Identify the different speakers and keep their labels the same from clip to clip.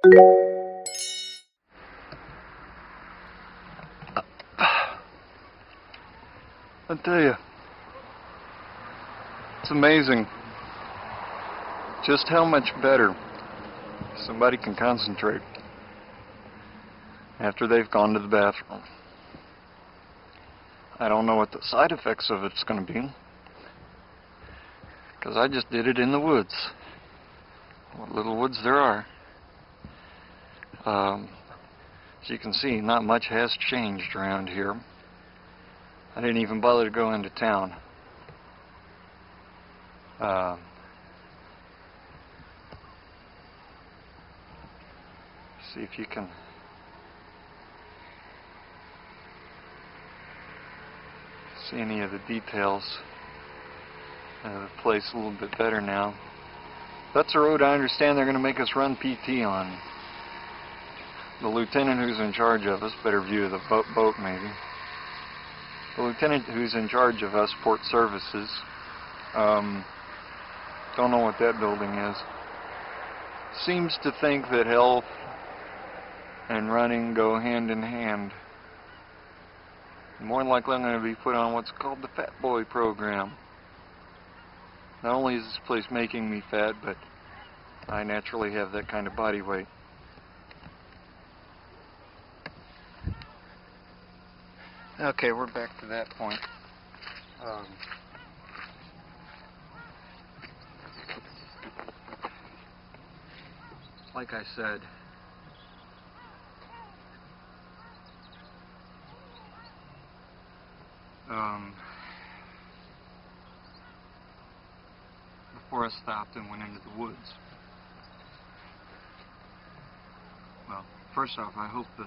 Speaker 1: I tell you, it's amazing just how much better somebody can concentrate after they've gone to the bathroom. I don't know what the side effects of it's going to be, because I just did it in the woods. What little woods there are. As you can see, not much has changed around here. I didn't even bother to go into town. See if you can see any of the details of the place a little bit better now. That's a road I understand they're going to make us run PT on. The lieutenant who's in charge of us, better view of the boat maybe. The lieutenant who's in charge of us, port services, don't know what that building is, seems to think that health and running go hand in hand. More than likely I'm going to be put on what's called the Fat Boy program. Not only is this place making me fat, but I naturally have that kind of body weight. Okay, we're back to that point. Like I said, before I stopped and went into the woods. Well, first off, I hope the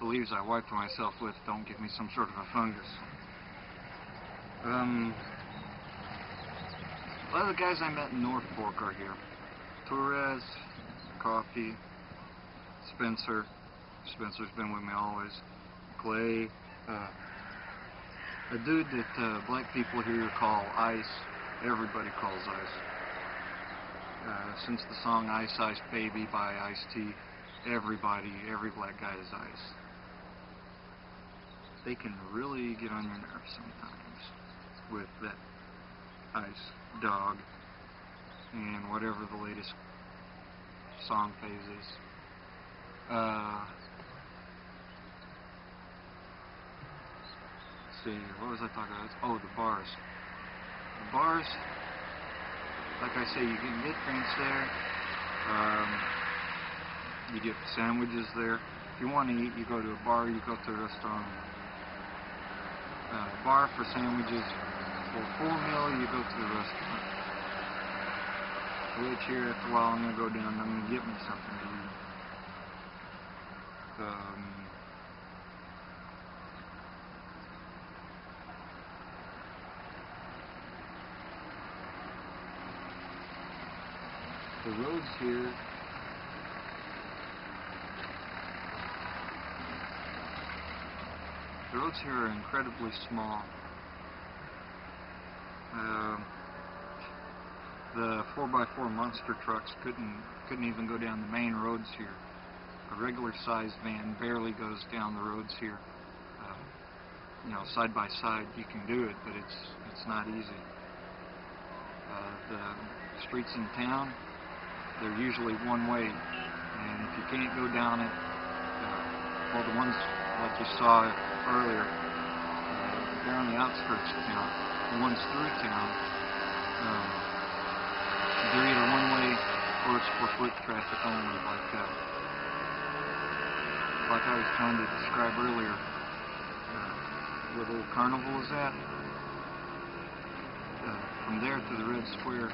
Speaker 1: leaves I wiped myself with don't give me some sort of a fungus. A lot of the guys I met in North Fork are here. Torres, Coffee, Spencer. Spencer's been with me always. Clay. A dude that black people here call Ice. Everybody calls Ice. Since the song Ice Ice Baby by Ice-T, every black guy is Ice. They can really get on your nerves sometimes with that Ice dog and whatever the latest song phase is. Let's see, what was I talking about? Oh, the bars. The bars, like I say, you can get drinks there. You get sandwiches there. If you want to eat, you go to a bar, you go to a restaurant. Bar for sandwiches. For a full meal, you go to the restaurant. Which here, after a while, I'm going to go down and I'm going to get me something to eat. The roads here are incredibly small. The 4x4 monster trucks couldn't even go down the main roads here. A regular sized van barely goes down the roads here. You know, side by side you can do it, but it's not easy. The streets in town, they're usually one way, and if you can't go down it, well, the ones like you saw earlier, they're on the outskirts of town. The ones through town, they're either one way or it's for foot traffic only, like I was trying to describe earlier. Where the little carnival is at, from there to the Red Square,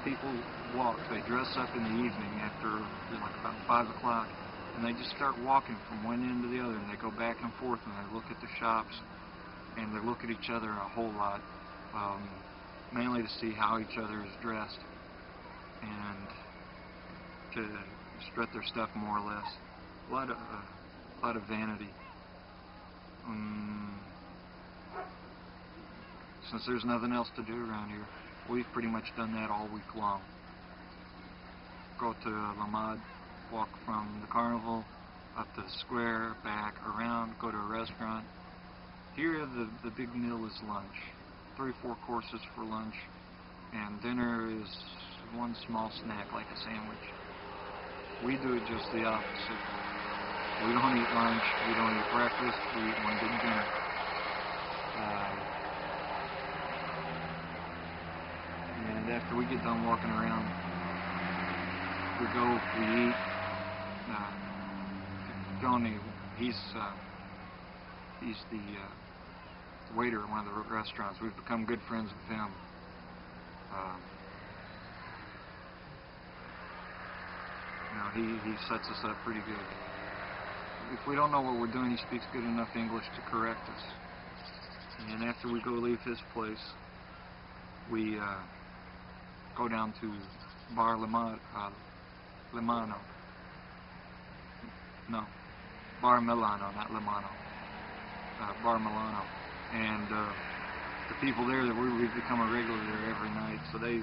Speaker 1: people walk. They dress up in the evening after like about 5 o'clock, and they just start walking from one end to the other, and they go back and forth, and they look at the shops, and they look at each other a whole lot, mainly to see how each other is dressed, and to strut their stuff more or less. A lot of vanity. Since there's nothing else to do around here, we've pretty much done that all week long. Go to Lamad, walk from the carnival up to the square, back, around, go to a restaurant. Here the big meal is lunch. 3 or 4 courses for lunch, and dinner is one small snack like a sandwich. We do it just the opposite. We don't eat lunch, we don't eat breakfast, we eat one big dinner. And after we get done walking around, we eat. Johnny, he's the waiter at one of the restaurants. We've become good friends with him. He sets us up pretty good. If we don't know what we're doing, he speaks good enough English to correct us. And after we leave his place, we go down to Bar Limano. No, Bar Milano, not Limano. Bar Milano. And the people there, we've become a regular there every night, so they're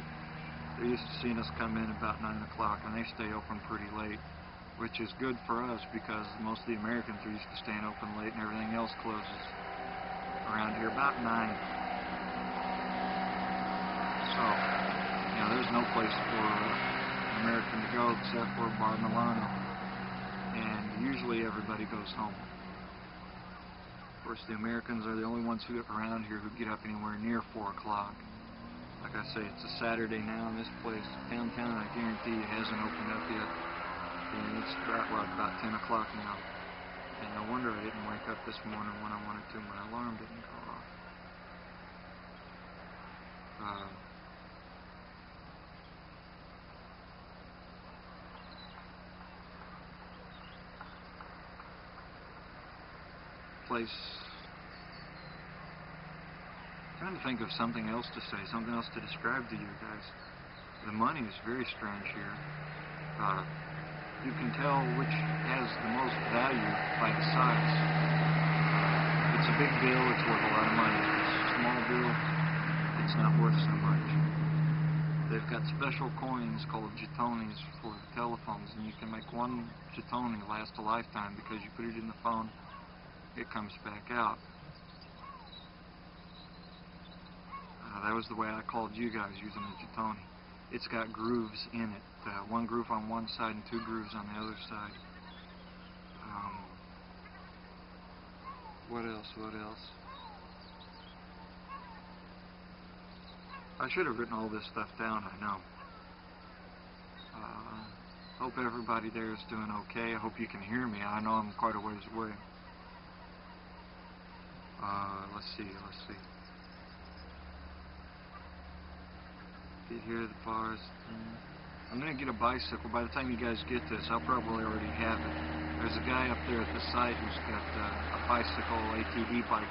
Speaker 1: used to seeing us come in about 9 o'clock, and they stay open pretty late, which is good for us because most of the Americans are used to staying open late and everything else closes around here about 9. So, there's no place for an American to go except for Bar Milano, and usually everybody goes home. Of course, the Americans are the only ones around here who get up anywhere near 4 o'clock. Like I say, it's a Saturday now, and this place, downtown, I guarantee you, hasn't opened up yet. And it's about 10 o'clock now. And no wonder I didn't wake up this morning when I wanted to. My alarm didn't go off. Place. I'm trying to think of something else to say, something else to describe to you guys. The money is very strange here. You can tell which has the most value by the size. If it's a big bill, it's worth a lot of money. If it's a small bill, it's not worth so much. They've got special coins called jetones for the telephones, and you can make one jetone last a lifetime because you put it in the phone, it comes back out. That was the way I called you guys using a jetone. It's got grooves in it. 1 groove on one side and 2 grooves on the other side. What else? I should have written all this stuff down, I know. Hope everybody there is doing okay. I hope you can hear me. I know I'm quite a ways away. Let's see. Get here to the bars. I'm going to get a bicycle. By the time you guys get this, I'll probably already have it. There's a guy up there at the site who's got a bicycle, ATV bike,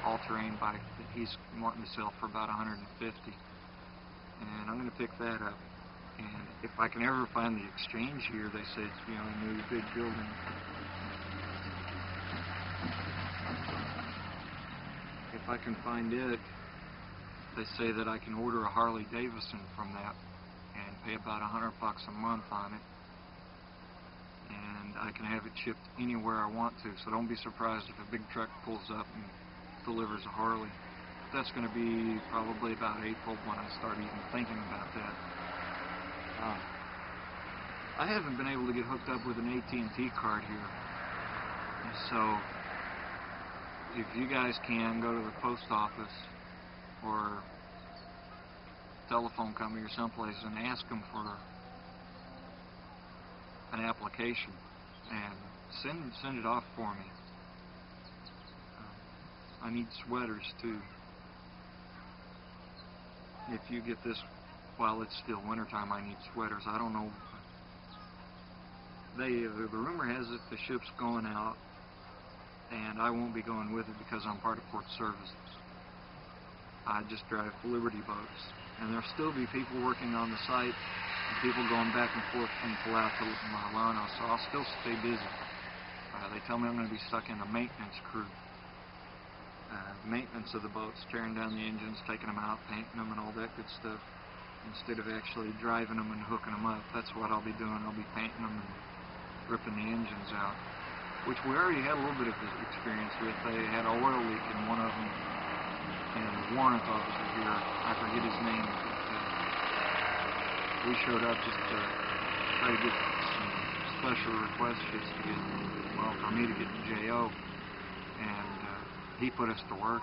Speaker 1: all-terrain bike, that he's wanting to sell for about $150. And I'm going to pick that up. And if I can ever find the exchange here, they said, a new big building. If I can find it, they say that I can order a Harley Davidson from that and pay about $100 a month on it, and I can have it shipped anywhere I want to. So don't be surprised if a big truck pulls up and delivers a Harley. That's going to be probably about April when I start even thinking about that. I haven't been able to get hooked up with an AT&T card here, so if you guys can, go to the post office or telephone company or someplace and ask them for an application and send it off for me. I need sweaters too. If you get this while it's still wintertime, I need sweaters. I don't know. The rumor has it the ship's going out, and I won't be going with it because I'm part of port services. I just drive Liberty boats, and there'll still be people working on the site and people going back and forth from Palau to Milano, so I'll still stay busy. They tell me I'm going to be stuck in a maintenance crew. Maintenance of the boats, tearing down the engines, taking them out, painting them, and all that good stuff, instead of actually driving them and hooking them up. That's what I'll be doing. I'll be painting them and ripping the engines out, which we already had a little bit of experience with. They had an oil leak in one of them, and the warrant officer here, I forget his name, but we showed up just to try to get some special request just to get, well, for me to get to JO, and he put us to work.